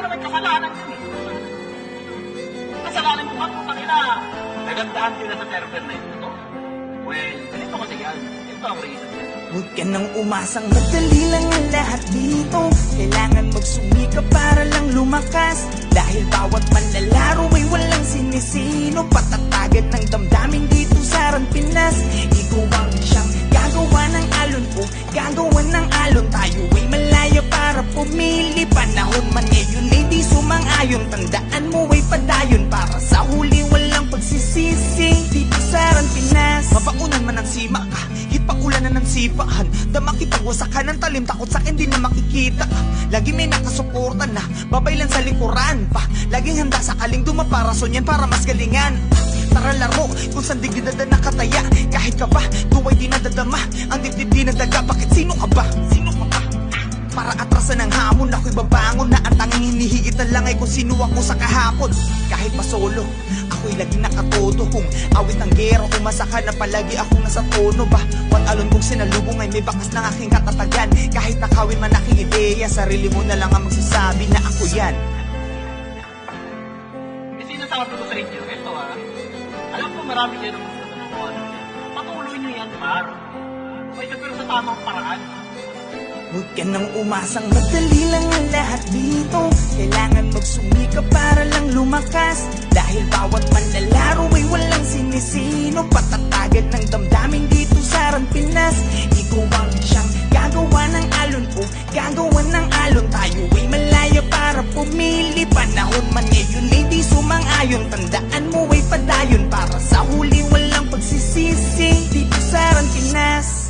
naman kasalanan yun eh. Kasalanan mo ba kung kanina nagandahan sila sa server na ito? Well, ganito kasi yan. Ito ang reason yan. Huwag ka nang umasang madali lang ang lahat dito. Kailangan magsumika para lang lumakas. Dahil bawat manlalaro ay walang sinisino. Patatagan ng damdamin dito sa Pinas. Ikaw ang siyang gagawa ng alon o gagawa ng alon. Tayo ay malaya para pumili. Panahon man ngayon ay di sumang-ayon. Tandaan mo ay padayon para sa huli walang pagsisisi. Dito sa Pinas, mabaunan man ang sima ka, ipaulan ng sipahan. Dama kitagwasakan ng talim, takot sa akin di na makikita. Lagi may nakasuporta na, babaylan sa likuran pa. Laging handa sa kaling dumaparason yan para mas galingan. Tara laro, kung saan digid na nakataya. Kahit ka ba, tuway di nadadama. Ang dibdib di nadaga, bakit sino ka ba? Sino ka ba? Para atrasan ng hamon, ako'y babangon na ang tanging hinihigit na lang ay kung sino ako sa kahapon. Kahit pa solo, ako'y laging nakatodo. Kung awit ng gera, umasa ka na palagi akong nasa tono ba? Wat alon kong sinalubong ay may bakas ng aking katatagan. Kahit nakawin man aking ideya, sarili mo na lang ang magsasabi na ako yan. Eh, sinasabi ko sa inyo, ito alam ko marami kayo ng gusto ng mga ano yan. Patuloy nyo yan, par. May pero sa tamang paraan. Huwag ka nang umasang madali lang ang lahat dito. Kailangan magsumika para lang lumakas. Dahil bawat manlalaro ay walang sinisino. Patatagan ng damdamin dito sa Pinas. Ikaw ang siyang gagawa ng alon o gagawa ng alon. Tayo ay malaya para pumili. Panahon man ngayon ay di sumang-ayon. Tandaan mo ay padayon para sa huli walang pagsisisi. Dito sa Pinas.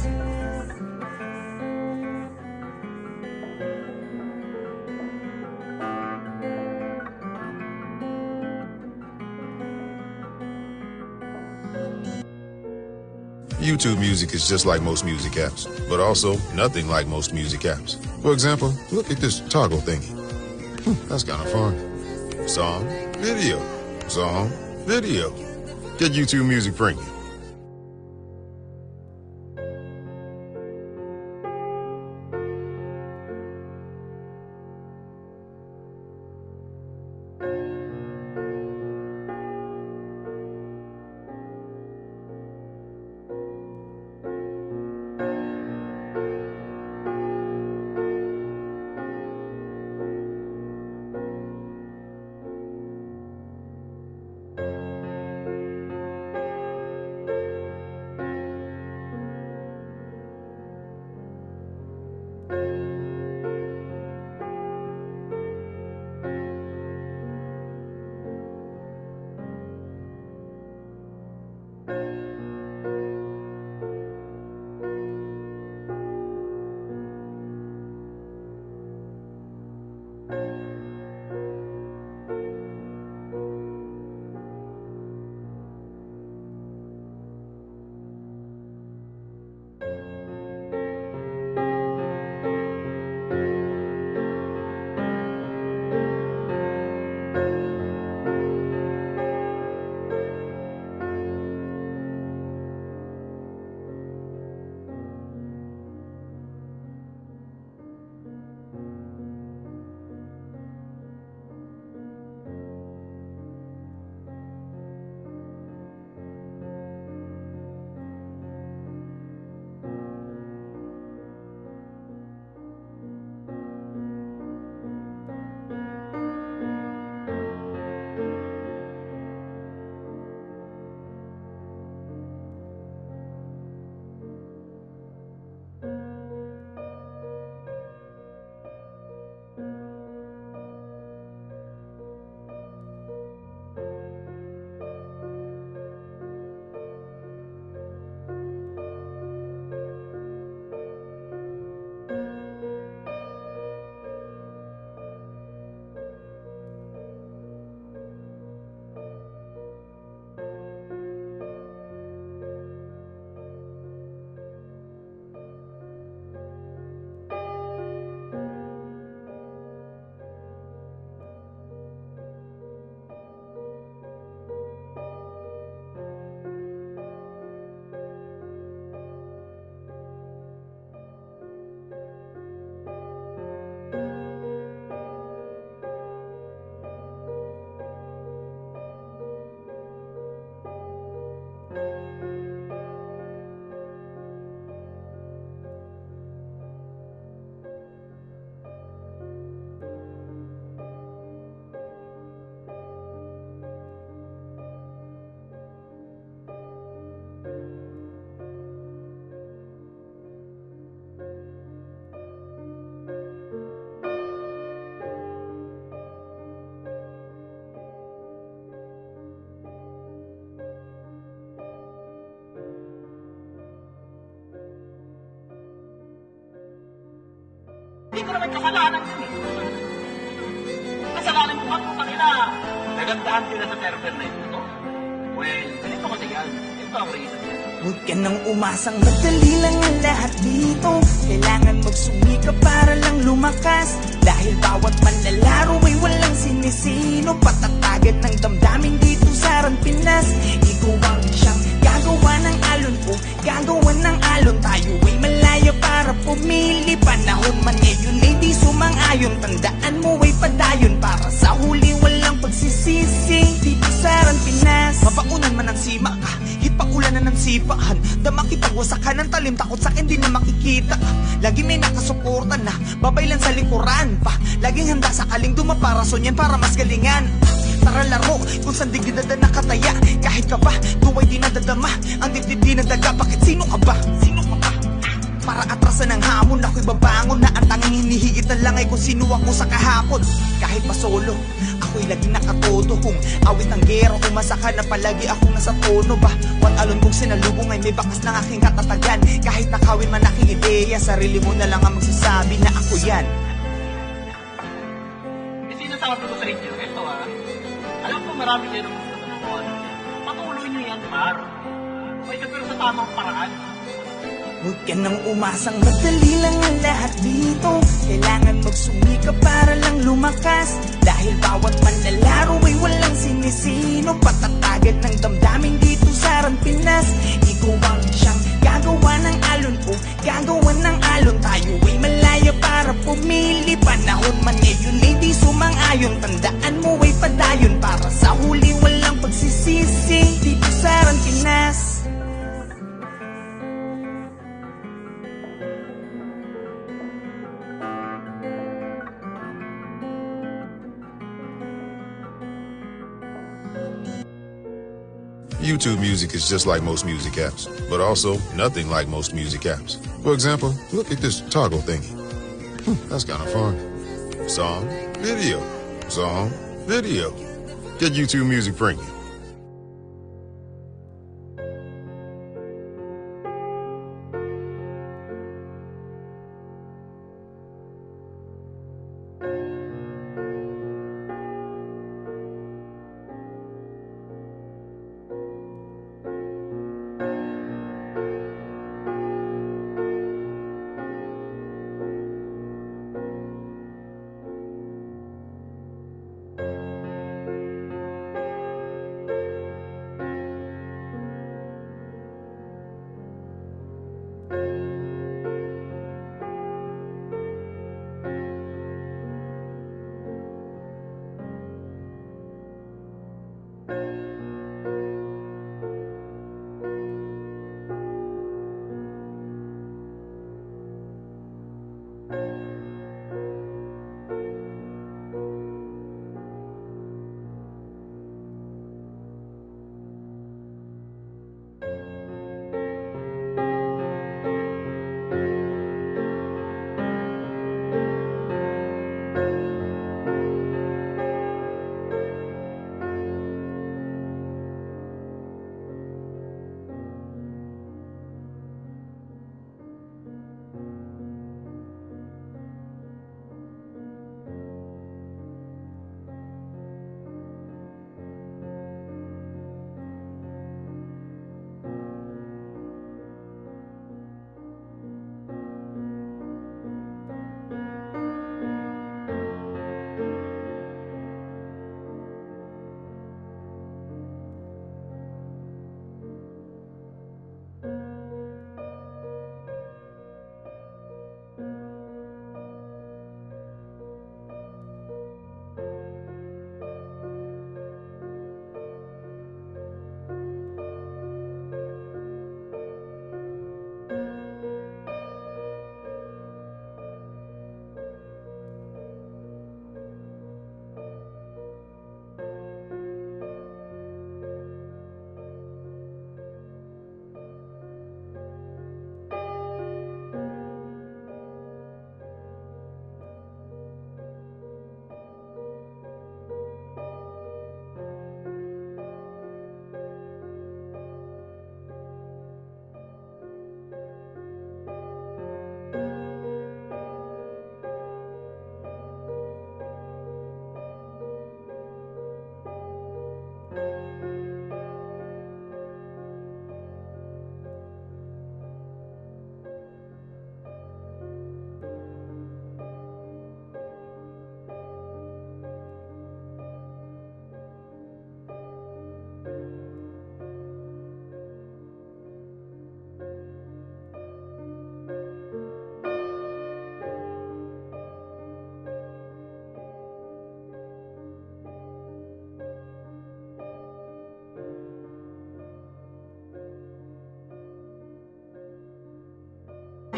YouTube Music is just like most music apps, but also nothing like most music apps. For example, look at this toggle thingy. That's kind of fun. Song, video, song, video. Get YouTube Music Premium. Hindi ko naman kasalanan yun eh. Kasalanan mo ba kung kanina nagandahan sila sa server na ito? Well, ganito kasi yan. Ito ang reason yan. Huwag ka nang umasang madali lang ang lahat dito. Kailangan magsumikap para lang lumakas. Dahil bawat manlalaro ay walang sinisino. Patatagan ng damdamin dito sa Pinas. Ikaw ang siyang gagawa ng alon o gagawa ng alon. Tayo ay malaya para pumili. Panahon man ngayon ay di sumang-ayon. Tandaan mo ay padayon para sa huli walang pagsisisi. Dito sa Pinas, mabaunan man ang sima ka, ipaulan ng sipahan. Damakipagwasakan ng talim, takot sa akin di na makikita. Lagi may nakasuporta na, babaylan sa likuran pa. Laging handa sa kaling dumaparason yan para mas galingan. Tara laro, kung saan di ginada nakataya. Kahit ka ba, tuwa'y di nadadama. Ang dibdib di nadaga, bakit sino ka ba? Sino ka ba? Para atrasan ng hamon, ako'y babangon na ang tanging hinihigit na lang ay kung sino ako sa kahapon. Kahit pa solo, ako'y laging nakatodo. Kung awit ng gero, umasa ka na palagi akong nasa tono ba? Wat alon kung sinalubong ay may bakas ng aking katatagan. Kahit nakawin man aking ideya, sarili mo na lang ang magsasabi na ako yan. Eh, sinasabi ko sa inyo, ito alam ko marami kayo ng gusto ng mga ano yan. Patuloy nyo yan, par. May pero sa tamang paraan. Huwag ka nang umasang madali lang ang lahat dito. Kailangan magsumikap para lang lumakas. Dahil bawat manlalaro ay walang sinisino. Patatagan ng damdamin dito sa Pinas. Ikaw ang siyang gagawa ng alon o gagawa ng alon. Tayo ay malaya para pumili. Panahon man ngayon ay di sumang-ayon. Tandaan mo ay padayon para sa huli walang pagsisisi. Dito sa Pinas. YouTube Music is just like most music apps, but also nothing like most music apps. For example, look at this toggle thingy. That's kind of fun. Song, video, song, video. Get YouTube Music Premium.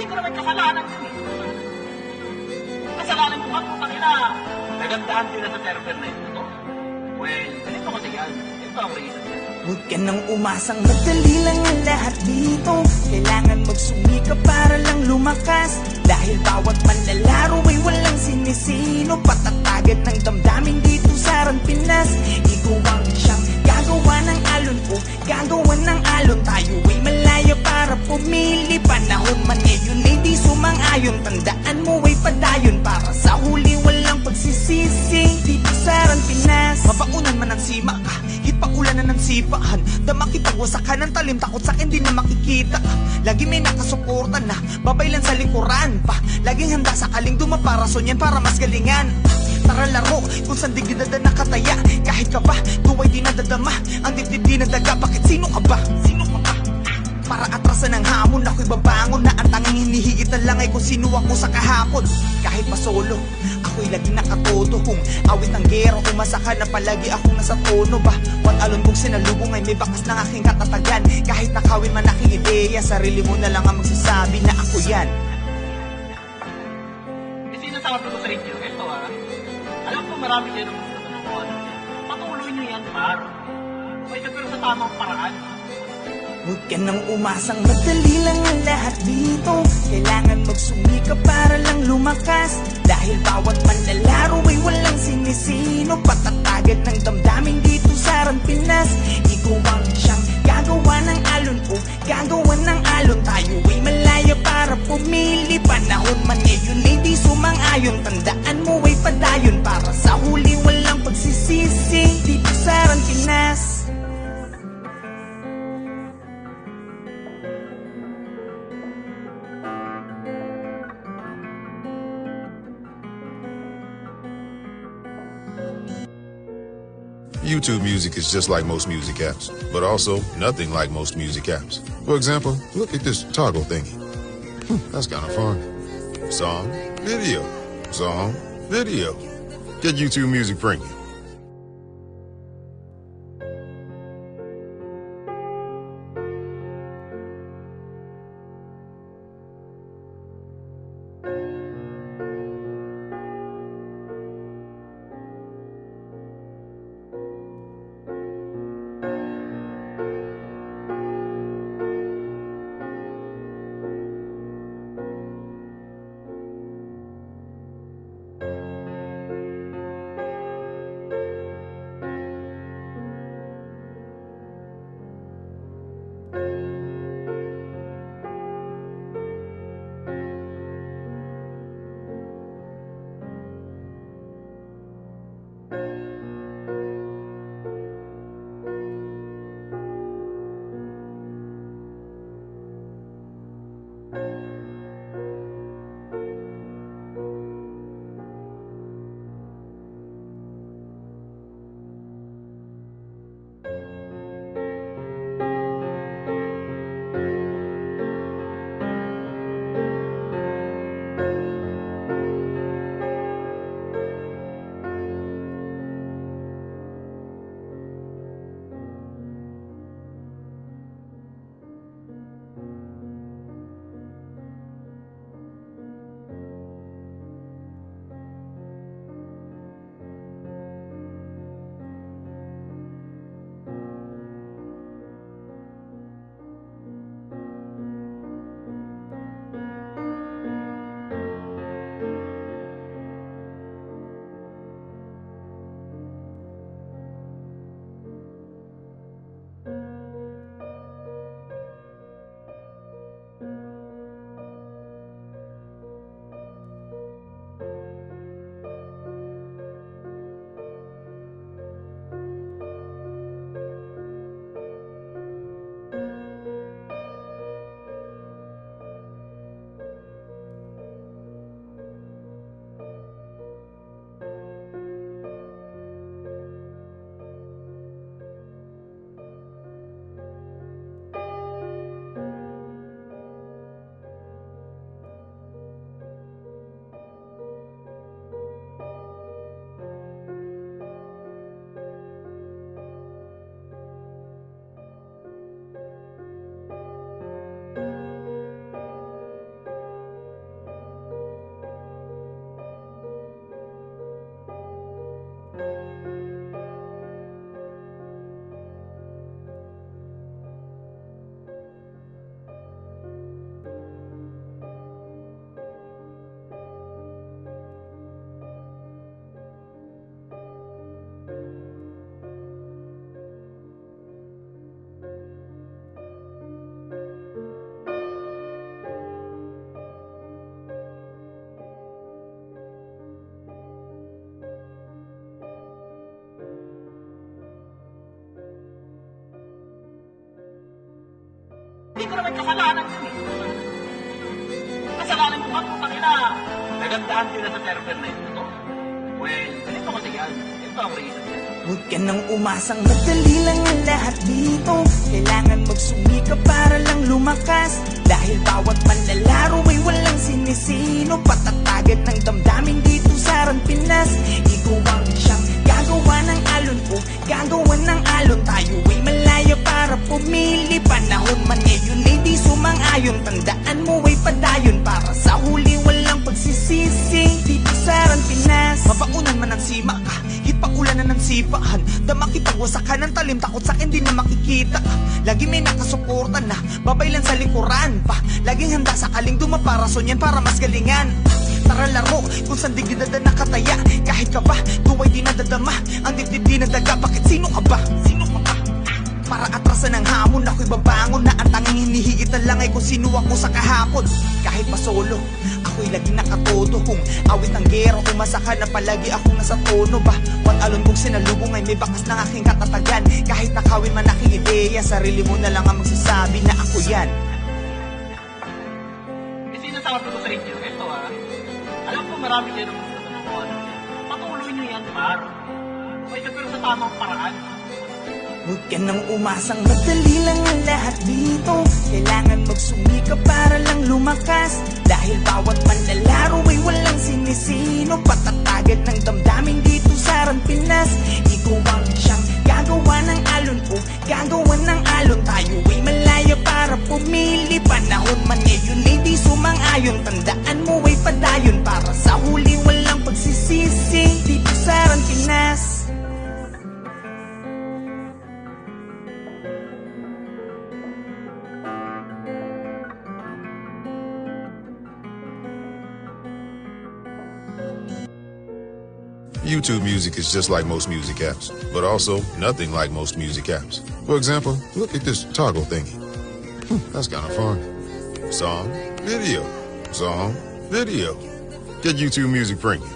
hindi ko naman kasalanan yun eh. Kasalanan ko ba kung kanina nagandahan sila sa server na ito? Well, ganito kasi yan. Ito ang reason yan. Huwag ka nang umasang madali lang ang lahat dito. Kailangan magsumika para lang lumakas. Dahil bawat manlalaro ay walang sinisino. Patatagan ng damdamin dito sa Ran Pinas. Ikaw ang siyang gagawa ng alon o gagawa ng alon. Tayo ay malaya para pumili. Panahon man ngayon ay di sumang-ayon. Tandaan mo ay padayon para sa huli walang pagsisisi. Dito sa Ran Pinas, mabaunan man ang sima ka, ipakulanan ng sipahan. Damakipagwasakan ng talim, takot sa akin di na makikita. Lagi may nakasuporta na, babaylan sa likuran pa. Laging handa sa kaling dumaparason yan para mas galingan. Tara laro, kung saan di ginada nakataya. Kahit ka ba, tuwa'y di nadadama. Ang dibdib di nadaga, bakit sino ka ba? Sino ka ba? Para atrasan ng hamon, ako'y babangon na ang tanging hinihigit na lang ay kung sino ako sa kahapon. Kahit pa solo, ako'y lagi nakatodo. Kung awit ng gera, umasa ka na palagi akong nasa tono ba? What alon kong sinalubong ay may bakas ng aking katatagan. Kahit nakawin man aking ideya, sarili mo na lang ang magsasabi na ako yan. Sinasabi ko sa inyo, ito alam ko marami kayo ng gusto ng mga ano yan. Patuloy nyo yan, par. May pero sa tamang paraan. Huwag ka nang umasang madali lang ang lahat dito. Kailangan magsumika para lang lumakas. Dahil bawat manlalaro ay walang sinisino. Patatagan ng damdamin dito sa Ran Pinas. Ikaw ang siyang gagawa ng alon o gagawa ng alon. Tayo ay malaya para pumili. Panahon man ngayon ay di sumang-ayon. Tandaan mo ay padayon para sa huli walang pagsisisi. Dito sa Ran Pinas. YouTube Music is just like most music apps, but also nothing like most music apps. For example, look at this toggle thingy. That's kind of fun. Song, video, song, video. Get YouTube Music Premium. hindi ko naman kasalanan yun eh. Kasalanan ko ba kung pakila nagandahan sila sa server na ito? Well, ganito kasi yan. Ito ang reason yan. Huwag ka nang umasang madali lang ang lahat dito. Kailangan magsumika para lang lumakas. Dahil bawat manlalaro may walang sinisino. Patatagan ng damdamin dito sa Ran Pinas. Ikaw ang siyang gagawa ng alon o gagawa ng alon. Tayo ay malaya para pumili. Panahon man ngayon ay di sumang-ayon. Tandaan mo ay padayon para sa huli walang pagsisisi. Dito sa Ran Pinas, mabaunan man ang sima ka, ulanan ng sipahan, damakipagwasakan ng talim, takot sa akin di na makikita. Lagi may nakasuporta na, babay lang sa likuran pa. Laging handa sa kaling dumaparason yan para mas galingan. Tara laro, kung saan di ginada nakataya. Kahit ka ba, tuway di nadadama. Ang dibdib di nadaga, bakit sino ka ba? Sino ka ba? Para atrasan ng hamon, ako'y babangon na ang tanging hinihigit na lang ay kung sino ako sa kahapon. Kahit pa solo, ako'y laging nakatodo. Kung awit ng gero, umasa ka na palagi akong nasa tono ba? Wat alon kong sinalubong ay may bakas ng aking katatagan. Kahit nakawin man aking ideya, sarili mo na lang ang magsasabi na ako yan. Eh, sinasabi ko sa inyo, ito alam ko marami kayo ng gusto ng mga ano yan. Patuloy nyo yan, par. Pero sa tamang paraan. Huwag ka nang umasang madali lang ang lahat dito. Kailangan magsumika para lang lumakas. Dahil bawat manlalaro may walang sinisino. Patatagan ng damdamin dito sa Ran Pinas. Ikaw ang siyang gagawa ng alon o gagawa ng alon. Tayo ay malaya para pumili. Panahon man ngayon ay di sumang-ayon. Tandaan mo ay padayon para sa huli walang pagsisisi. Dito sa Ran Pinas. YouTube Music is just like most music apps, but also nothing like most music apps. For example, look at this toggle thingy. That's kind of fun. Song, video, song, video. Get YouTube Music Premium.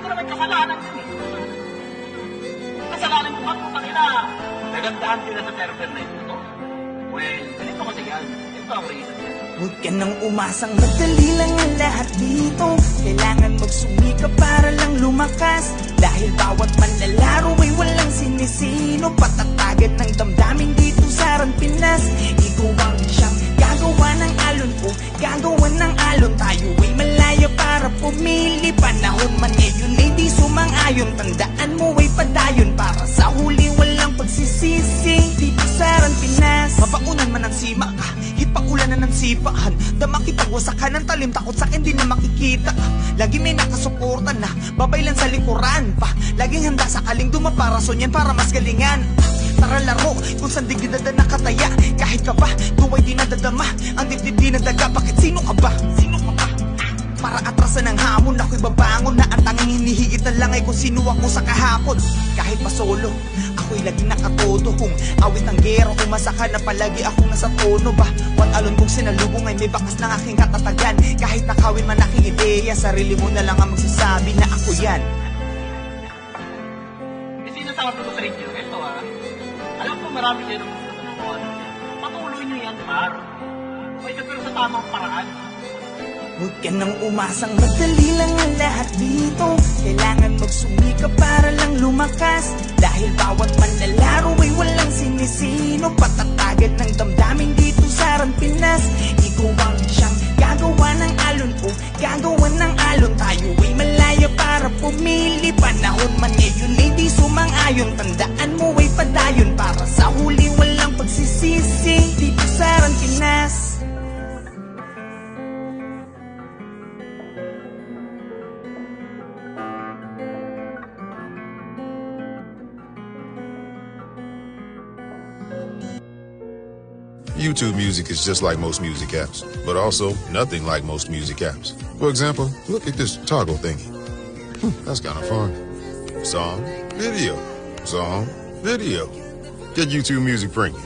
ko naman kasalanan yun eh. Kasalanan ko ba kung bakit na nagandahan sila sa server na ito? Well, ganito kasi yan. Ito ang reason yan. Huwag ka nang umasang madali lang ang lahat dito. Kailangan magsumikap para lang lumakas. Dahil bawat manlalaro ay walang sinisino. Patatagan ng damdamin dito sa Ran Pinas. Ikaw ang siyang gagawa ng alon o gagawa ng alon. Tayo ay malaya para pumili. Panahon man ngayon ay di sumang-ayon. Tandaan mo ay padayon para sa huli walang pagsisisi. Dito sa Ran Pinas, mapaunan man ang sima ka, ipakulanan ng sipahan. Damakipagwasakan ng talim, takot sa'kin di na makikita ka. Lagi may nakasuporta na, babaylan sa likuran pa. Laging handa sa kaling dumaparason yan para mas galingan. Tara laro, kung saan di ginada nakataya. Kahit ka ba, tuway di nadadama. Ang dibdib di nadaga, bakit sino ka ba? Sino ka ba? Para atrasan ng hamon, ako'y babangon na ang tanging hinihigit na lang ay kung sino ako sa kahapon. Kahit pa solo, ako'y laging nakatodo. Kung awit ng gero, umasa ka na palagi akong nasa tono ba? What alon kong sinalubong ay may bakas ng aking katatagan. Kahit nakawin man aking ideya, sarili mo na lang ang magsasabi na ako yan. Eh, sinasabi ko sa inyo, ito alam ko marami kayo ng gusto ng mga ano yan. Patuloy nyo yan, par. May pero sa tamang paraan. Huwag ka nang umasang madali lang ang lahat dito. Kailangan magsumikap para lang lumakas. Dahil bawat manlalaro ay walang sinisino. Patatagan ng damdamin dito sa Ran Pinas. Ikaw ang siyang gagawa ng alon o gagawa ng alon. Tayo ay malaya para pumili. Panahon man ngayon ay di sumang-ayon. Tandaan mo ay padayon para sa huli walang pagsisisi. Dito sa Ran Pinas. YouTube Music is just like most music apps, but also nothing like most music apps. For example, look at this toggle thingy. That's kind of fun. Song, video, song, video. Get YouTube Music Premium.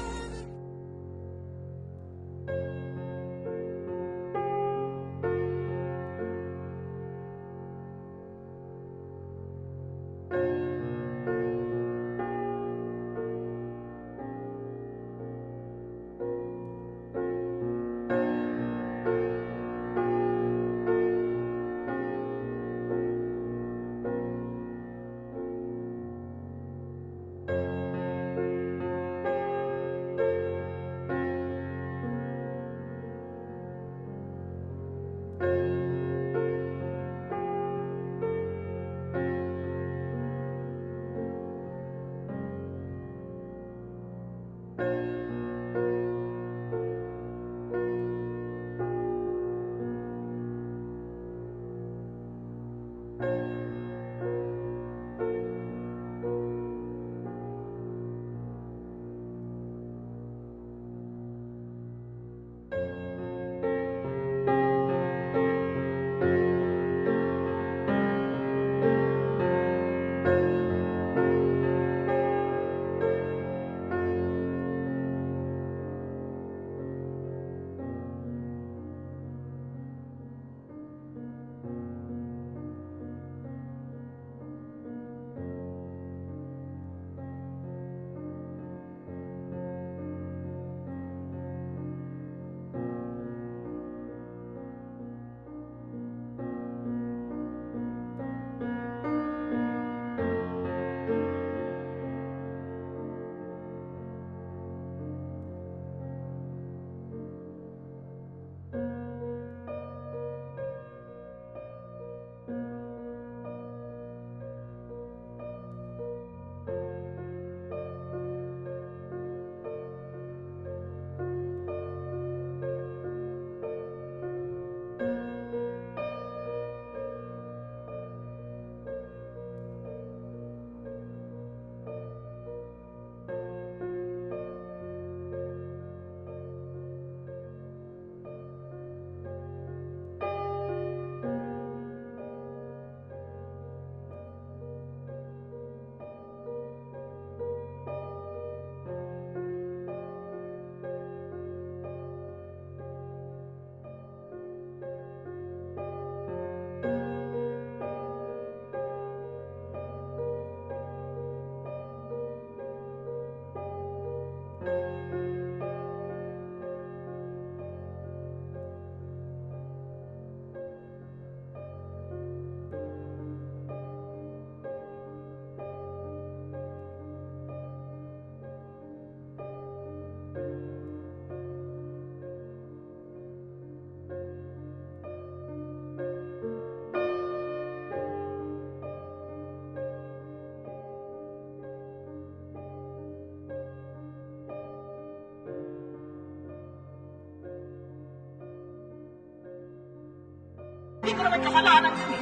Hindi ko naman kasalanan yun eh.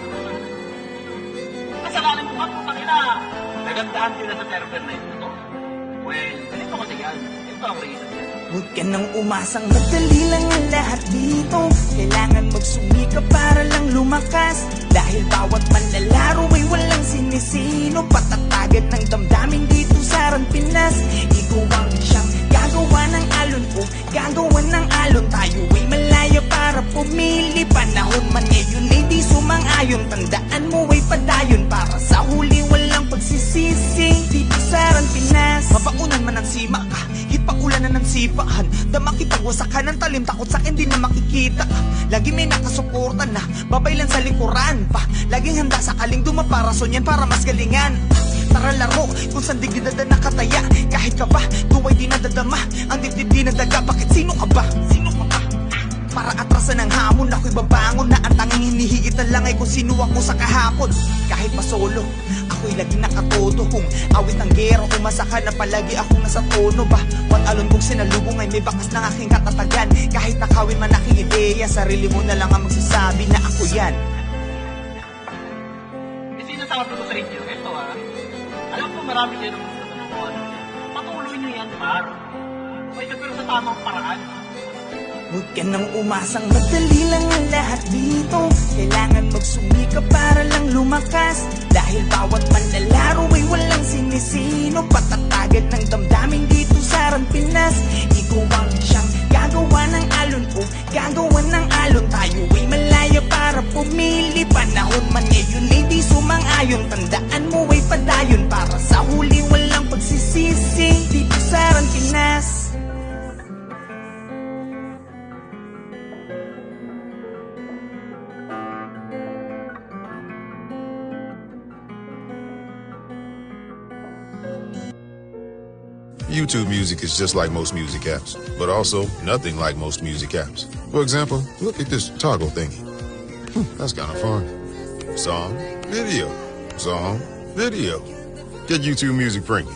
Kasalanan ko ba kung pakina nagandahan din na sa server na ito? Well, ganito kasi yan. Ito ang reason yan. Huwag ka nang umasang madali lang ang lahat dito. Kailangan magsumika para lang lumakas. Dahil bawat manlalaro ay walang sinisino. Patatagan ng damdamin dito sa Ran Pinas. Ikaw ang siyang gagawa ng alon o gagawa ng alon. Tayo ay malaya para pumili. Panahon man ngayon ay di sumang-ayon. Tandaan mo ay padayon para sa huli walang pagsisisi. Dito sa Ran Pinas, mabaunan man ang sima ka, ipakulanan ng sipahan. Dama kitang wasakan ng talim, takot sa'kin di na makikita ka. Lagi may nakasuporta na, babaylan sa likuran pa. Laging handa sa kaling dumaparason yan para mas galingan. Tara laro, kung saan di ginada nakataya. Kahit ka ba, tuway di nadadama. Ang dibdib di nadaga, bakit sino ka ba? Sino ka ba? Para atrasan ng hamon, ako'y babangon na ang tanging hinihigit na lang ay kung sino ako sa kahapon. Kahit pa solo, ako'y laging nakatodo. Kung awit ng gero, umasakan na palagi akong nasa tono ba? Wat alon kong sinalubong ay may bakas ng aking katatagan. Kahit nakawin man aking ideya, sarili mo na lang ang magsasabi na ako yan. Eh, sinasabi ko sa inyo, ito alam ko marami kayo ng gusto ng mga ano yan. Patuloy nyo yan, par. Pero sa tamang paraan. Huwag ka nang umasang madali lang ang lahat dito. Kailangan magsumika para lang lumakas. Dahil bawat manlalaro ay walang sinisino. Patatagan ng damdamin dito sa Ran Pinas. Ikaw ang siyang gagawa ng alon o gagawa ng alon. Tayo ay malaya para pumili. Panahon man ngayon ay di sumang-ayon. Tandaan mo ay padayon para sa huli walang pagsisisi. Dito sa Ran Pinas. YouTube Music is just like most music apps, but also nothing like most music apps. For example, look at this toggle thingy. That's kind of fun. Song, video, song, video. Get YouTube Music Premium.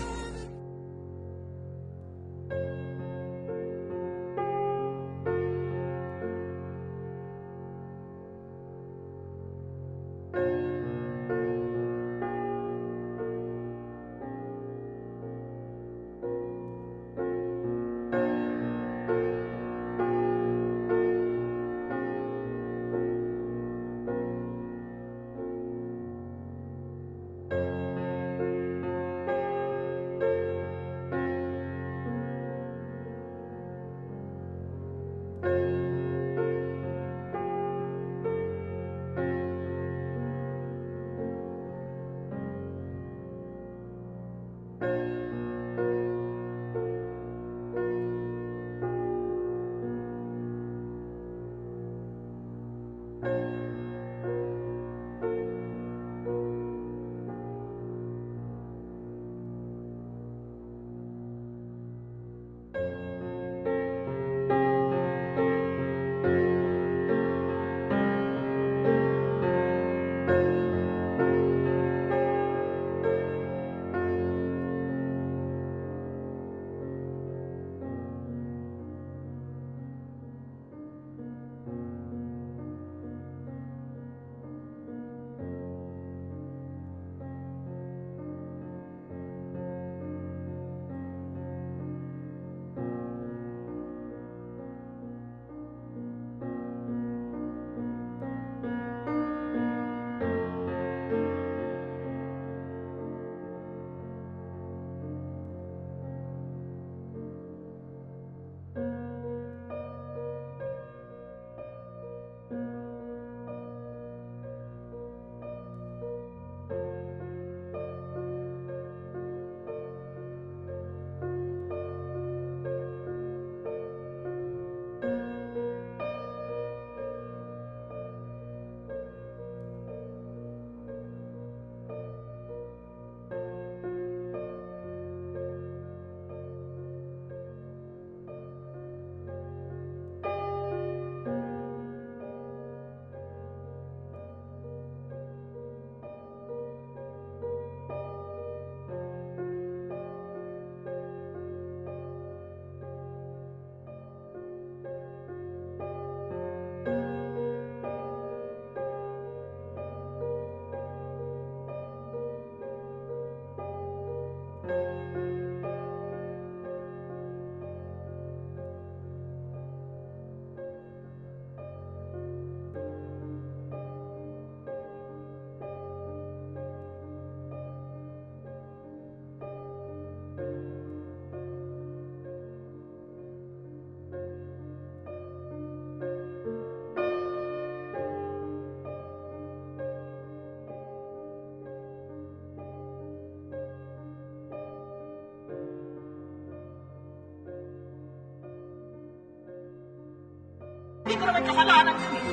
Hindi ko naman kasalanan yun eh.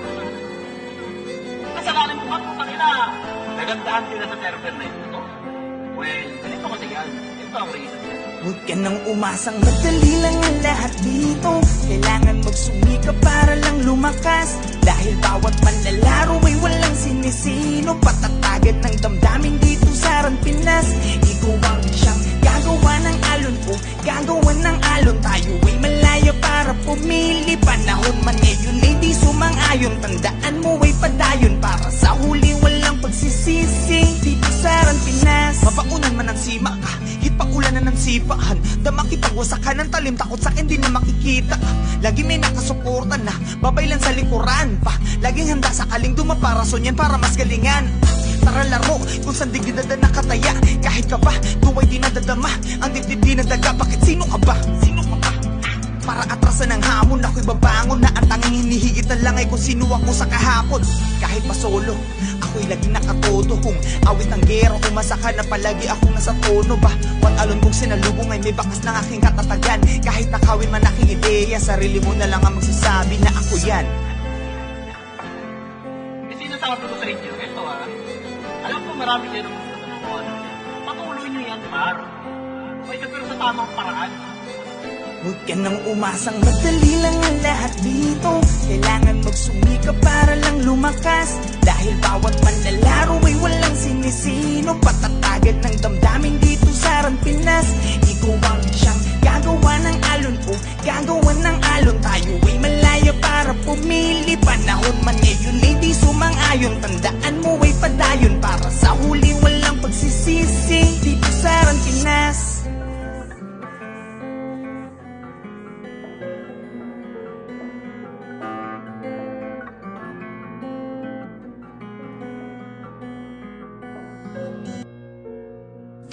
Kasalanan ko ba kung kanina nagandahan sila sa server na ito? Well, ganito kasi yan. Ito ang reason yan. Huwag ka nang umasang madali lang ang lahat dito. Kailangan magsumika para lang lumakas. Dahil bawat manlalaro ay walang sinisino. Patatagan ng damdamin dito sa Ran Pinas. Ikaw ang siyang gagawa ng alon o gagawa ng alon. Tayo ay malaya para pumili. Panahon man ngayon ay di sumang-ayon. Tandaan mo ay padayon para sa huli walang pagsisisi. Dito sa Ran Pinas, mabaunan man ang sima ka, ipakulanan ng sipahan. Dama kitang wasakan ng talim, takot sa akin di na makikita. Lagi may nakasuporta na, babaylan sa likuran pa. Laging handa sa kaling dumaparason yan para mas galingan. Tara laro, kung saan di ginada nakataya. Kahit ka ba, tuway di nadadama. Ang dibdib di nadaga, bakit sino ka ba? Sino ka ba? Para atrasan ng hamon, ako'y babangon na ang tanging hinihigit na lang ay kung sino ako sa kahapon. Kahit pa solo, ako'y laging nakatodo. Kung awit ng gero, umasakan na palagi akong nasa tono ba? Wat alon kong sinalubong ay may bakas ng aking katatagan. Kahit nakawin man aking ideya, sarili mo na lang ang magsasabi na ako yan. Eh, sinasabi ko sa inyo, ito alam ko marami kayo ng gusto ng mga ano yan. Patuloy nyo yan, par. May pero sa tamang paraan. Huwag ka nang umasang madali lang ang lahat dito. Kailangan magsumika para lang lumakas. Dahil bawat manlalaro ay walang sinisino. Patatagan ng damdamin dito sa Ran Pinas. Ikaw ang siyang gagawa ng alon o gagawa ng alon. Tayo ay malaya para pumili. Panahon man ngayon ay di sumang-ayon. Tandaan mo ay padayon para sa huli walang pagsisisi. Dito sa Ran Pinas.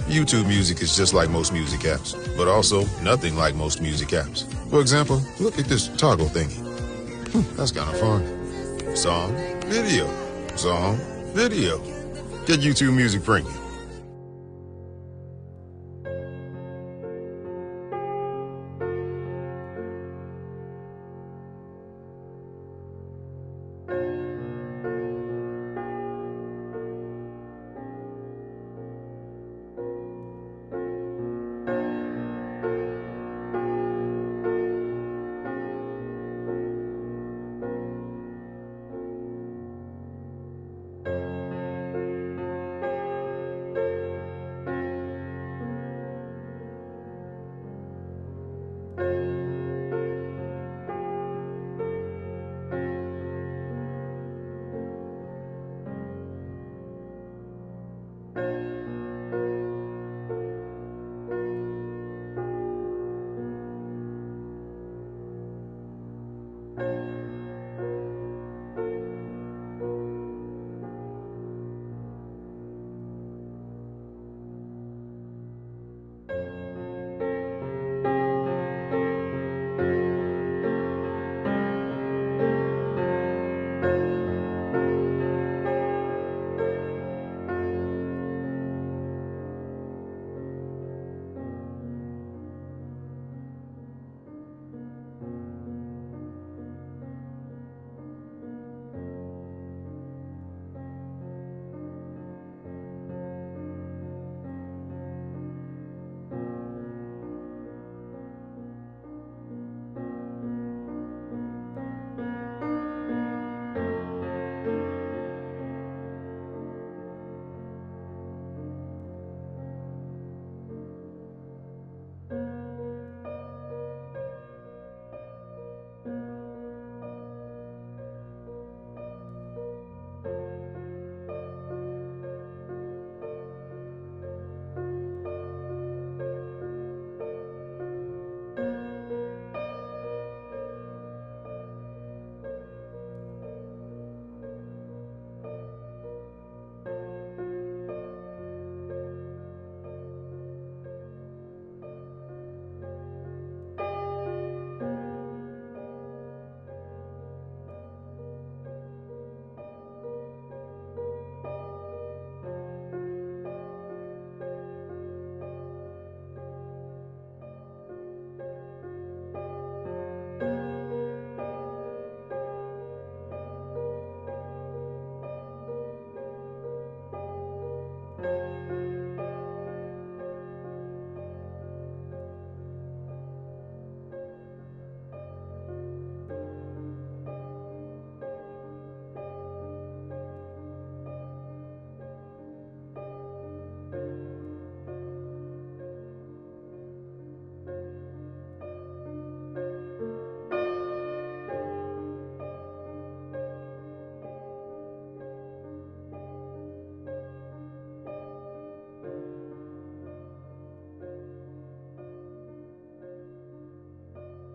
YouTube Music is just like most music apps, but also nothing like most music apps. For example, look at this toggle thingy. That's kind of fun. Song, video, song, video. Get YouTube Music Premium.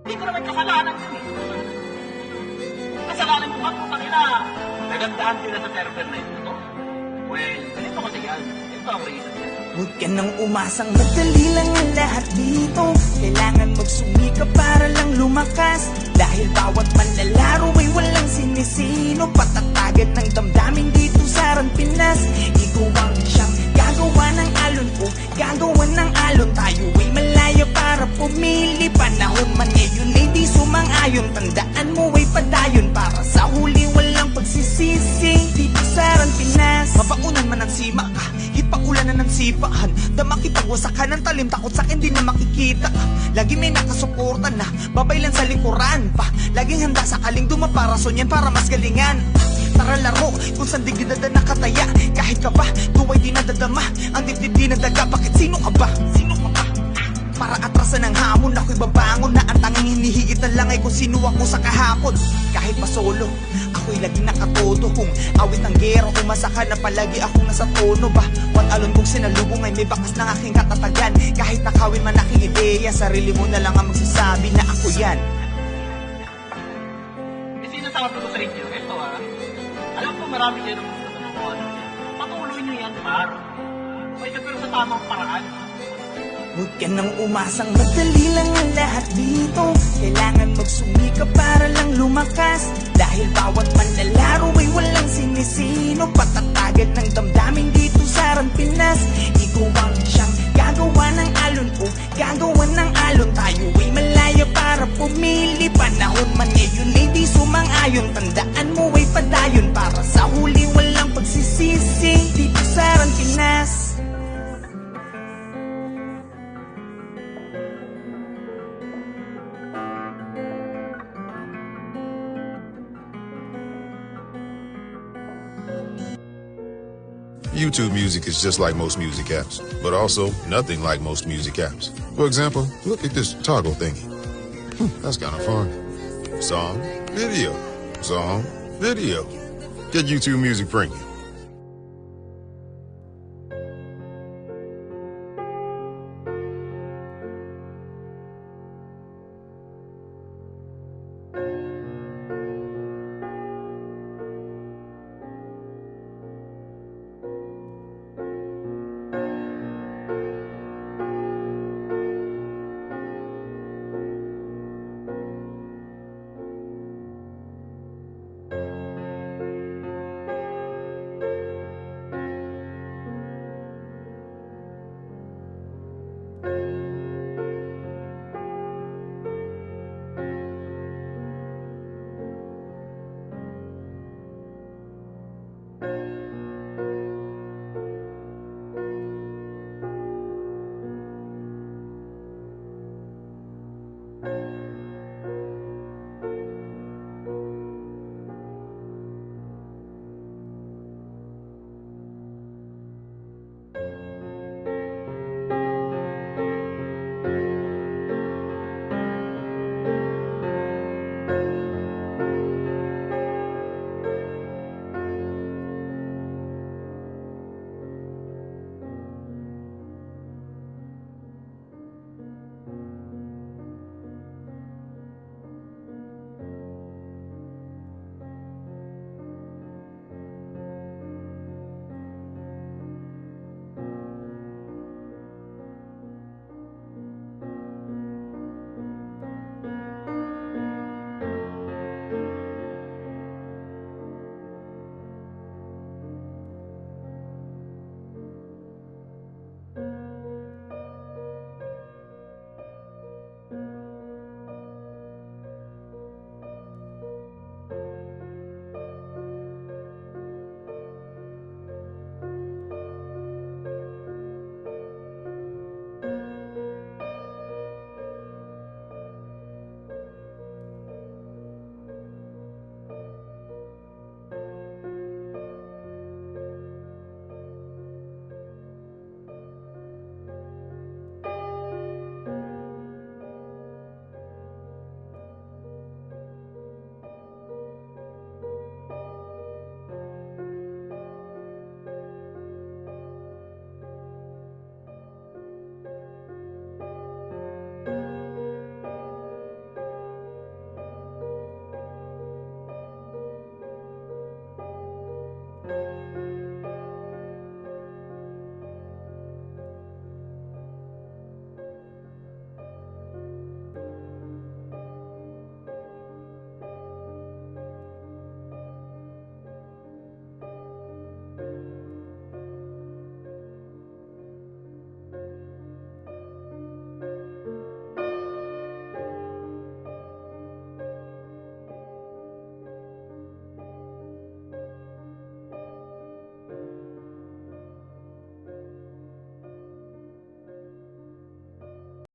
Hindi ko naman kasalanan yun eh. Kasalanan ko ba kung kanina nagandahan sila sa server na ito? Well, ganito kasi yan. Ito ang reason yan. Huwag ka nang umasang madali lang ang lahat dito. Kailangan magsumikap para lang lumakas. Dahil bawat manlalaro ay walang sinisino. Patatagan ng damdamin dito sa Aran, Pinas. Ikaw ang siyang gagawa ng alon ko, gagawa ng alon. Tayo ay malaya para pumili. Panahon man ngayon ay di sumang-ayon. Tandaan mo ay padayon para sa huli walang pagsisisi. Dito sa Aran, Pinas, mabaunan man ang sima ka, ipakulanan ng sipahan. Dama kitang wasakan ng talim, takot sa akin di na makikita. Lagi may nakasuporta na, babaylan sa likuran pa. Laging handa sa kaling dumaparason yan para mas galingan. Tara laro, kung saan di ginada nakataya. Kahit ka ba, tuway di nadadama. Ang dibdib di nadaga, bakit sino ka ba? Sino ka ba? Para atrasan ng hamon, ako'y babangon na ang tanging hinihigit na lang ay kung sino ako sa kahapon. Kahit pa solo, ako'y laging nakatodo. Kung awit ng gero, umasaka na palagi akong nasa tono ba? Wat alon kong sinalubong ay may bakas ng aking katatagan. Kahit nakawin man aking ideya, sarili mo na lang ang magsasabi na ako yan. Eh, sinasabi ko sa inyo, ito alam ko marami kayo ng gusto ng mga ano yan. Patuloy nyo yan, par. May pero sa tamang paraan. Huwag ka nang umasang madali lang ang lahat dito. Kailangan magsumikap para lang lumakas. Dahil bawat manlalaro ay walang sinisino. Patatagan ng damdamin dito sa Aran, Pinas. Ikaw ang siyang gagawa ng alon ko, gagawa ng alon. Tayo ay malaya para pumili. Panahon man ngayon ay di sumang-ayon. Tandaan mo ay padayon para sa huli walang pagsisisi. Dito sa Aran, Pinas. YouTube Music is just like most music apps, but also nothing like most music apps. For example, look at this toggle thingy. That's kind of fun. Song, video, song, video. Get YouTube Music Premium.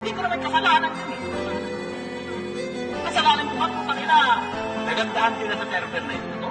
Hindi ko naman kasalanan yun eh. Kasalanan ko ba kung na nagandahan din na sa server na ito?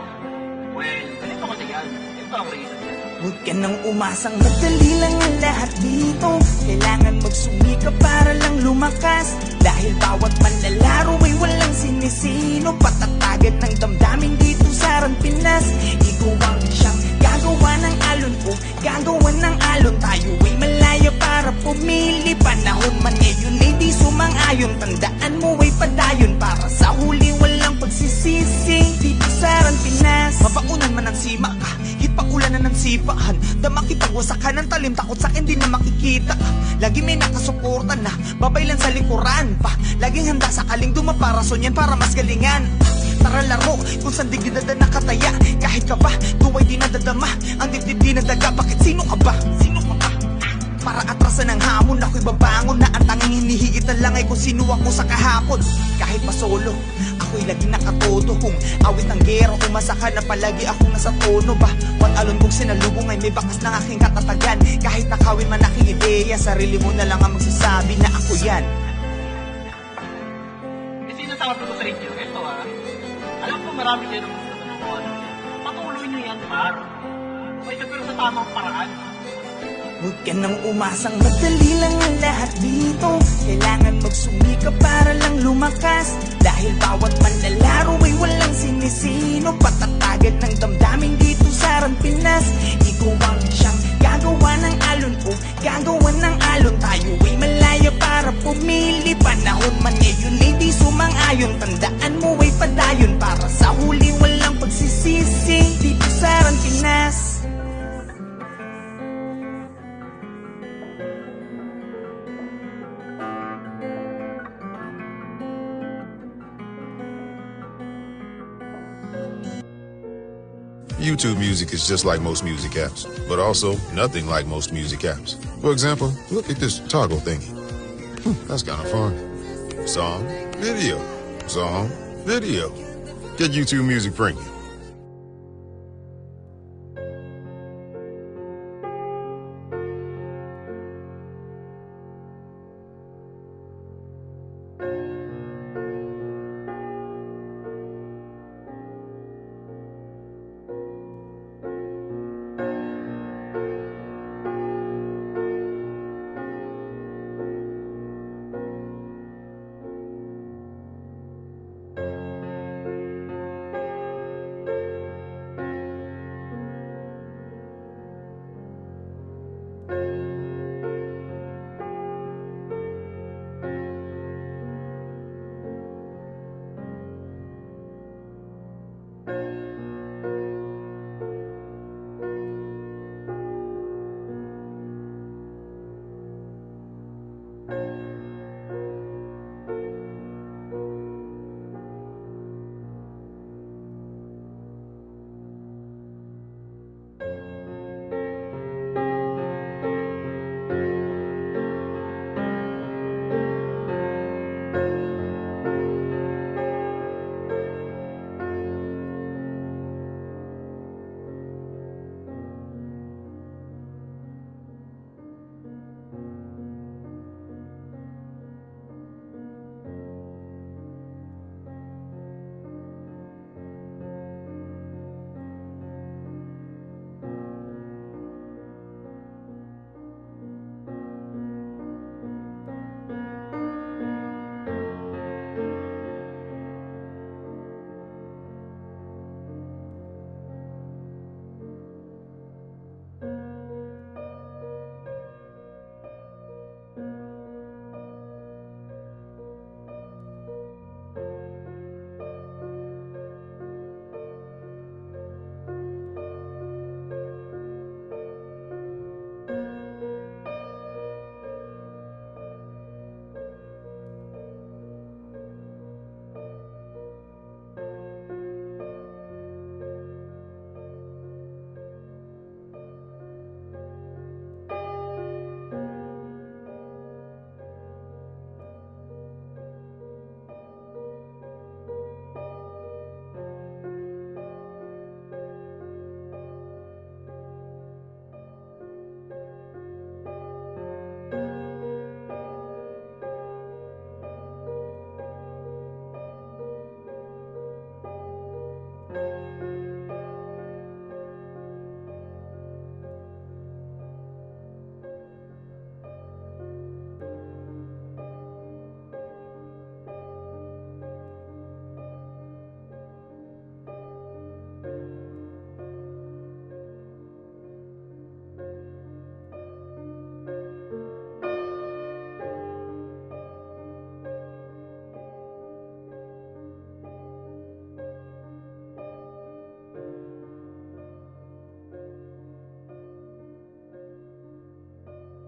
Well, ganito kasi yan. Ito ang reason yan. Huwag ka nang umasang madali lang ang lahat dito. Kailangan magsumikap para lang lumakas. Dahil bawat manlalaro ay walang sinisino. Patatagan ng damdamin dito sa Ran Pinas. Ikaw ang siyang gagawa ng alon o gagawa ng alon. Tayo ay malaya para pumili. Panahon man ngayon ay di sumang-ayon. Tandaan mo ay padayon para sa huli walang pagsisisi. Dito sa Ran Pinas, mabaunan man ang sima ka, ipaulan ng sipahan. Dama kitang wasakan ng talim, takot sa akin di na makikita. Lagi may nakasuporta na babaylan sa likuran pa. Laging handa sa kaling dumaparason yan para mas galingan. Tara laro kung saan di gidada nakataya. Kahit ka ba, tuway di nadadama. Ang dibdib di nadaga, bakit sino ka ba? Sino ka ba? Para atrasan ng hamon, ako'y babangon na ang tanging hinihigit na lang ay kung sino ako sa kahapon. Kahit pa solo, ako'y lagi nakatodo. Kung awit ng gero, umasaka na palagi akong nasa tono ba? Wat alon kong sinalubong ay may bakas ng aking katatagan. Kahit nakawin man aking ideya, sarili mo na lang ang magsasabi na ako yan. Sinasabi ko sa inyo, ito alam ko marami kayo ng gusto ng ano. Patuloy nyo yan, par. May pero sa tamang paraan. Huwag ka nang umasang madali lang ang lahat dito. Kailangan magsumikap para lang lumakas. Dahil bawat manlalaro ay walang sinisino. Patatagan ng damdamin dito sa Ran Pinas. Ikaw ang siyang gagawa ng alon o gagawa ng alon. Tayo ay malaya para pumili. Panahon man ngayon ay di sumang-ayon. Tandaan mo ay padayon para sa huli walang pagsisisi. Dito sa Ran Pinas. YouTube Music is just like most music apps, but also nothing like most music apps. For example, look at this toggle thingy. That's kind of fun. Song, video, song, video. Get YouTube Music Premium.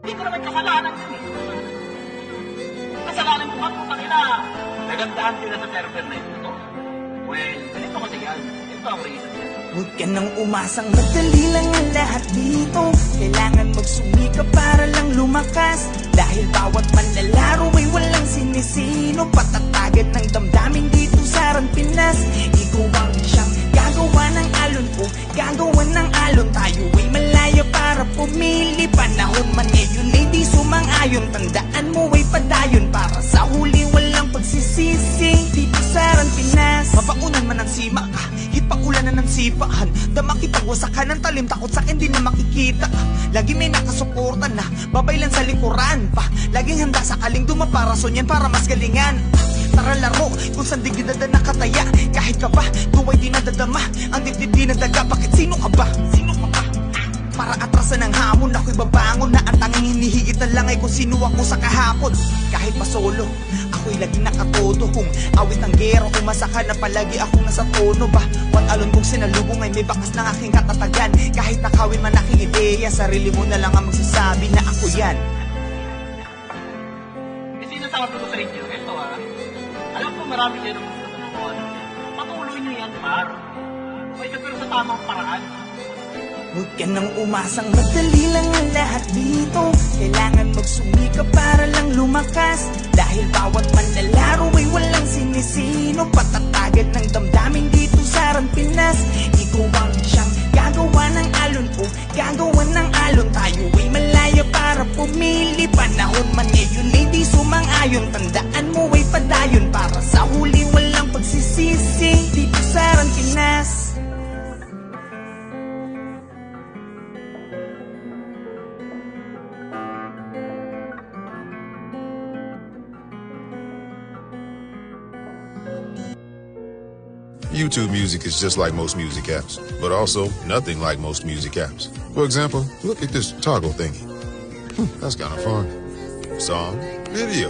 Hindi ko naman kasalanan yun eh. Kasalanan ko kung kanila. Nagandahan sila sa server na ito. Well, ganito kasi yan. Ito ang reason yan. Huwag ka nang umasang madali lang ang lahat dito. Kailangan magsumikap para lang lumakas. Dahil bawat manlalaro ay walang sinisino. Patatagan ng damdamin dito sa Ran Pinas. Ikaw ang siyang gagawa ng alon o gagawa ng alon. Tayo ay malaya para pumili. Panahon man ngayon ay di sumang-ayon. Tandaan mo ay padayon para sa huli walang pagsisisi. Dito sa Ran Pinas, mabaunan man ang sima ka, ipaulan ng sipahan. Dama kitang wasakan ng talim, takot sa akin di na makikita. Lagi may nakasuporta na, babay lang sa likuran pa. Laging handa sa kaling dumaparason yan para mas galingan. Tara laro, kung saan di gidada nakataya. Kahit ka ba, tuway di nadadama. Ang dibdib di nadaga, bakit sino ka ba? Sino ka ba? Para atrasan ng hamon, ako'y babangon na ang tanging hinihigit na lang ay kung sino ako sa kahapon. Kahit pa solo, ako'y laging nakatodo. Kung awit ng gero, umasaka na palagi akong nasa tono ba? What alon kung sinalubong ay may bakas ng aking katatagan. Kahit nakawin man aking ideya, sarili mo na lang ang magsasabi na ako yan. Eh, sinasabi ko sa inyo, ito alam ko marami kayo ng gusto ng ano. Patuloy nyo yan, par. Okay, pero sa tamang paraan. Huwag ka nang umasang madali lang ang lahat dito. Kailangan magsumikap para lang lumakas. Dahil bawat manlalaro ay walang sinisino. Patatagan ng damdamin dito sa Ran Pinas. Ikaw ang siyang gagawa ng alon o gagawa ng alon. Tayo ay malaya para pumili. Panahon man ngayon ay di sumang-ayon. Tandaan mo ay padayon para sa huli walang pagsisisi. Dito sa Ran Pinas. YouTube Music is just like most music apps, but also nothing like most music apps. For example, look at this toggle thingy. That's kind of fun. Song, video,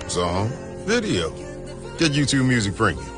song, video. Get YouTube Music Premium.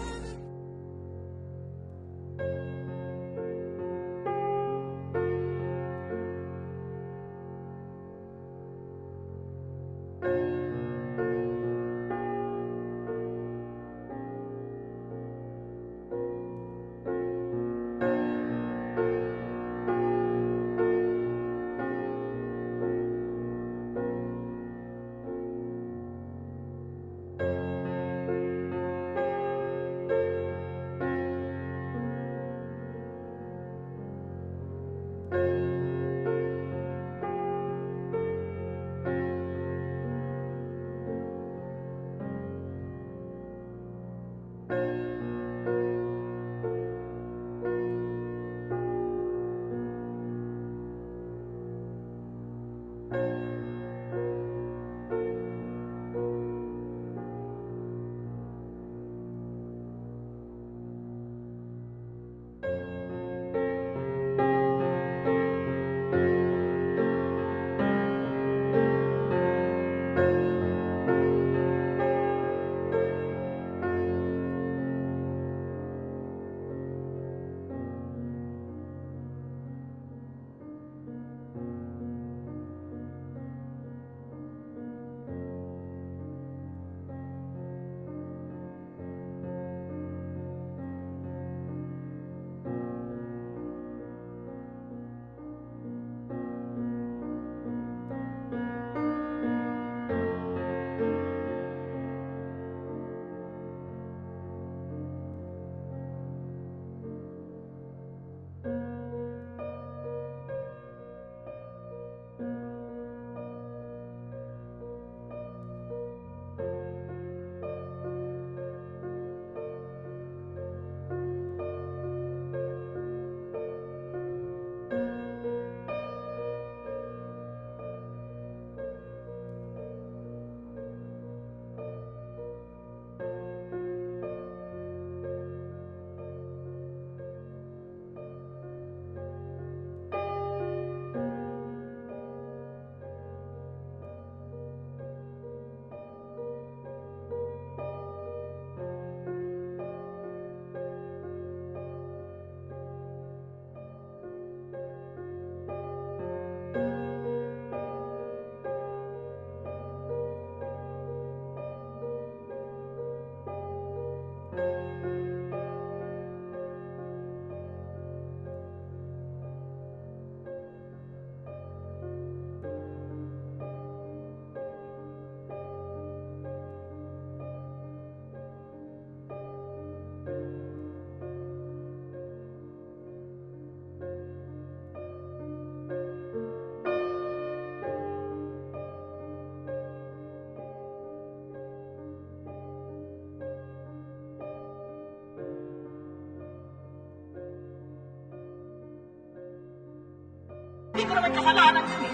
Hindi ko naman kasalanan yun eh.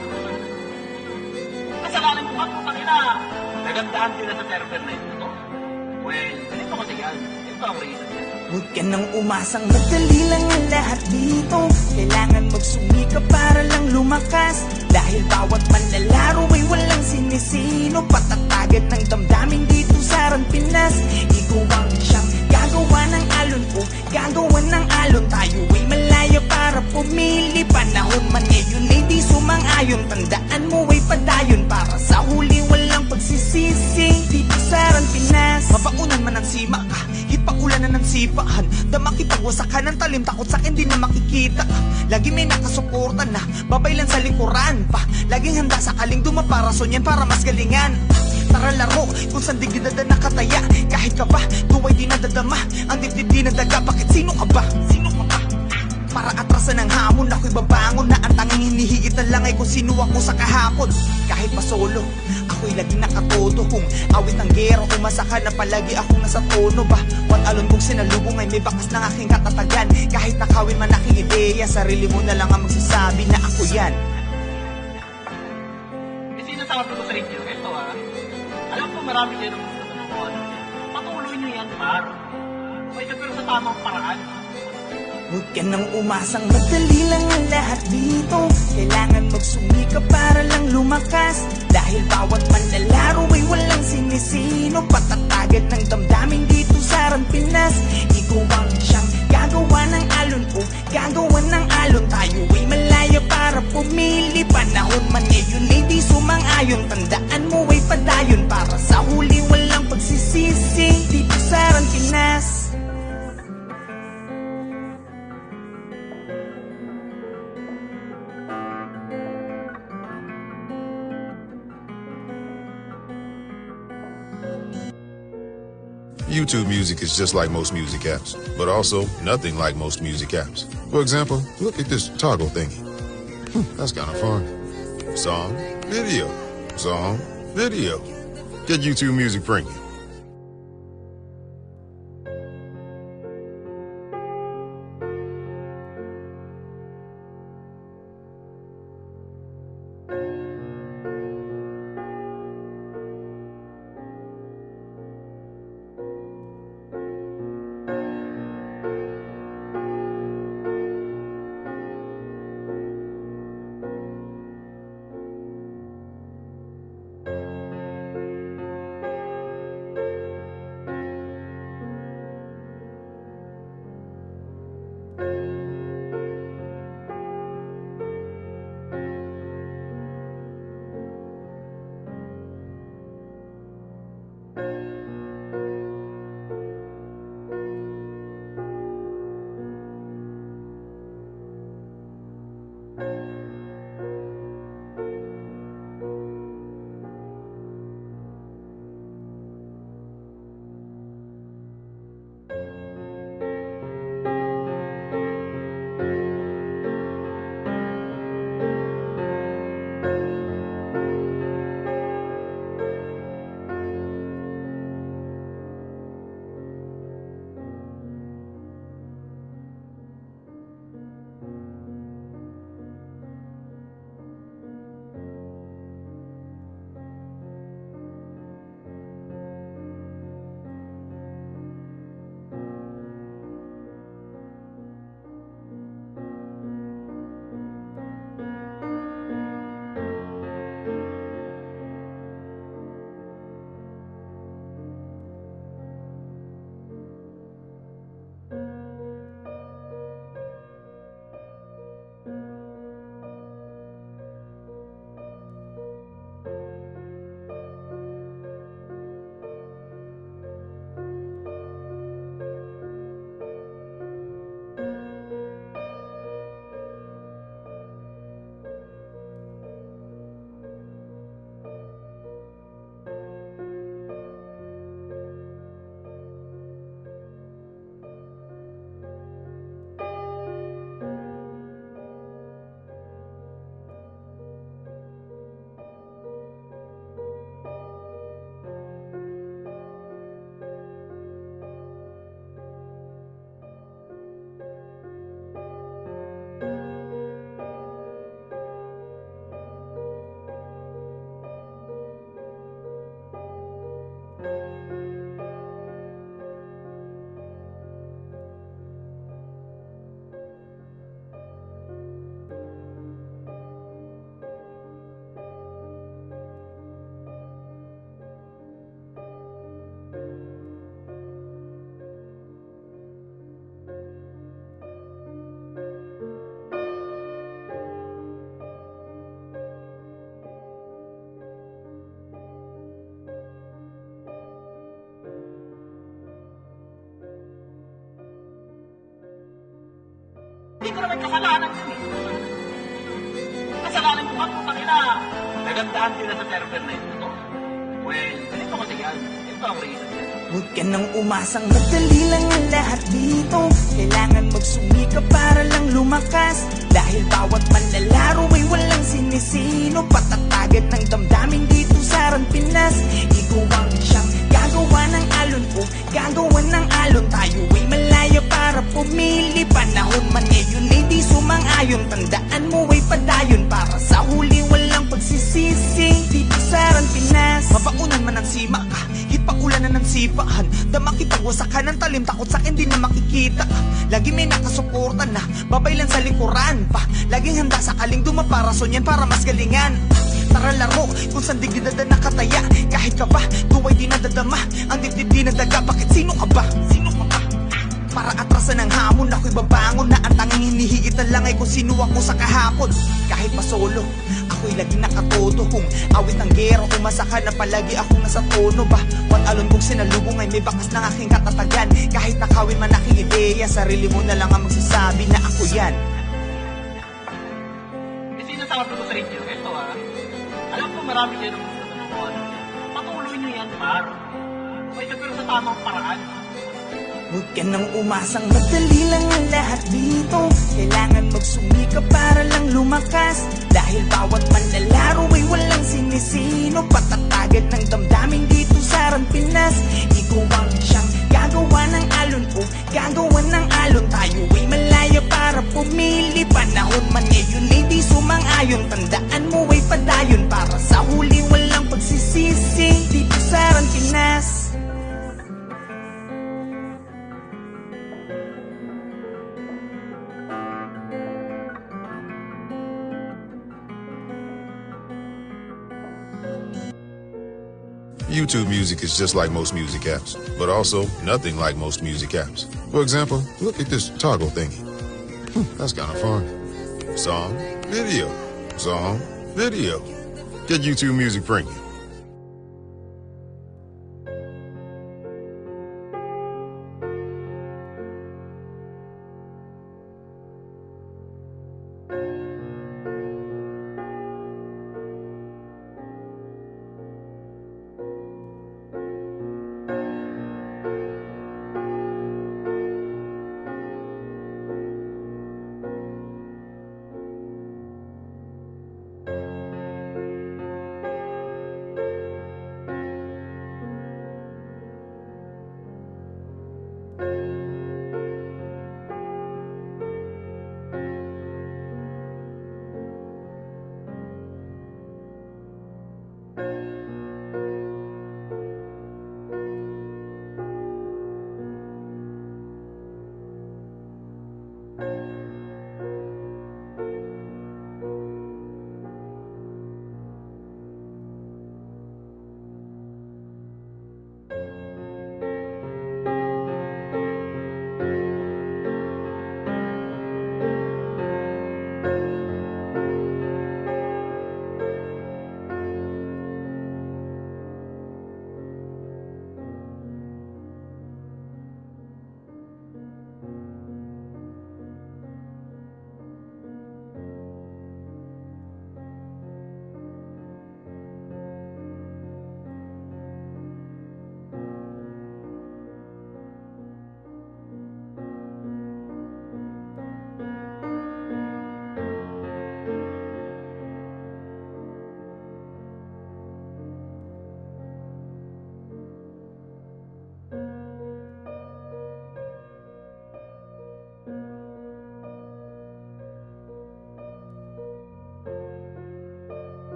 Kasalanan ko ako kanina. Nagandahan sila sa server na ito. Well, ganito kasi yan. Ito ang reason yan. Huwag ka nang umasang madali lang ang lahat dito. Kailangan magsumikap para lang lumakas. Dahil bawat manlalaro ay walang sinisino. Patatagan ng damdamin dito sa Ran Pinas. Ikaw ang siyang gagawa ng alon o gagawa ng alon. Tayo ay malaya para pumili. Panahon man ngayon ay di sumang-ayon. Tandaan mo ay padayon para sa huli walang pagsisisi. Dito sa Ran Pinas, mabaunan man ang sima ka, ipaulan ng sipahan. Damakipagwasakan ng talim, takot sa akin di na makikita. Lagi may nakasuporta na babay lang sa likuran pa. Laging handa sa kaling dumaparason yan para mas galingan. Tara laro kung saan di gidada nakataya. Kahit ka ba, tuway di nadadama. Ang dibdib di nadaga, bakit sino ka ba? Sino ka ba? Para atrasan ng hamon, ako'y babangon na ang tanging hinihigit na lang ay kung sino ako sa kahapon. Kahit pa solo, ako'y laging nakatodo. Kung awit ang gero, umasa ka na palagi akong nasa tono ba? What alon kong sinalubong ay may bakas ng aking katatagan. Kahit nakawin man aking ideya, sarili mo na lang ang magsasabi na ako yan. Eh, sinasabi ko sa inyo, ito alam ko marami kayo ng gusto ng mga ano yan. Patuloy nyo yan, par. Okay, pero sa tamang paraan. Huwag ka nang umasang madali lang ang lahat dito. Kailangan magsumikap para lang lumakas. Dahil bawat manlalaro ay walang sinisino. Patatagan ng damdamin dito sa Ran Pinas. Ikaw ang siyang gagawa ng alon o gagawa ng alon. Tayo ay malaya para pumili. Panahon man ngayon ay di sumang-ayon. Tandaan mo ay padayon para sa huli walang pagsisisi. Dito sa Ran Pinas. YouTube Music is just like most music apps, but also nothing like most music apps. For example, look at this toggle thingy. That's kind of fun. Song, video, song, video. Get YouTube Music Premium. na may kasalanan yun eh. Kasalanan ko ang putang ina. Nagandahan sila sa server na ito. Well, ganito kasi yan. Ito ang reason yan. Huwag ka nang umasang madali lang ang lahat dito. Kailangan magsumikap para lang lumakas. Dahil bawat manlalaro ay walang sinisino. Patatagan ng damdamin dito sa Ran Pinas. Ikaw ang siyang gagawa ng alon o gagawa ng alon. Tayo ay malaya para pumili. Panahon man ngayon ay di sumang-ayon. Tandaan mo ay padayon para sa huli walang pagsisisi. Dito sa Ran Pinas, mabaunan man ang sima ka, ipaulan ng sipahan. Dama kitagwasakan ng talim, takot sa akin di na makikita. Lagi may nakasuporta na, babay lang sa likuran pa. Laging handa sa kaling dumaparason yan para mas galingan. Tara laro, kung saan di ginada nakataya. Kahit ka ba, tuway di nadadama. Ang dibdib di nadaga, bakit sino ka ba? Sino ka ba? Para atrasan ng hamon, ako'y babangon na ang tanging hinihigit na lang ay kung sino ako sa kahapon. Kahit pa solo, ako'y laging nakatodo. Kung awit ng gero, umasaka na palagi akong nasa tono ba? Wat alon kong sinalubong ay may bakas ng aking katatagan. Kahit nakawin man aking ideya, sarili mo na lang ang magsasabi na ako yan. Eh, sinasabi ko sa inyo, ito alam ko marami kayo ng gusto ng mga ano yan. Patuloy nyo yan, par. May pero sa tamang paraan. Huwag ka nang umasang madali lang ang lahat dito. Kailangan magsumikap para lang lumakas. Dahil bawat manlalaro ay walang sinisino. Patatagan ng damdamin dito sa Ran Pinas. Ikaw ang siyang gagawa ng alon o gagawa ng alon. Tayo ay malaya para pumili. Panahon man ngayon ay di sumang-ayon. Tandaan mo ay padayon para sa huli walang pagsisisi. Dito sa Ran Pinas. YouTube Music is just like most music apps, but also nothing like most music apps. For example, look at this toggle thingy. That's kind of fun. Song, video, song, video. Get YouTube Music Premium.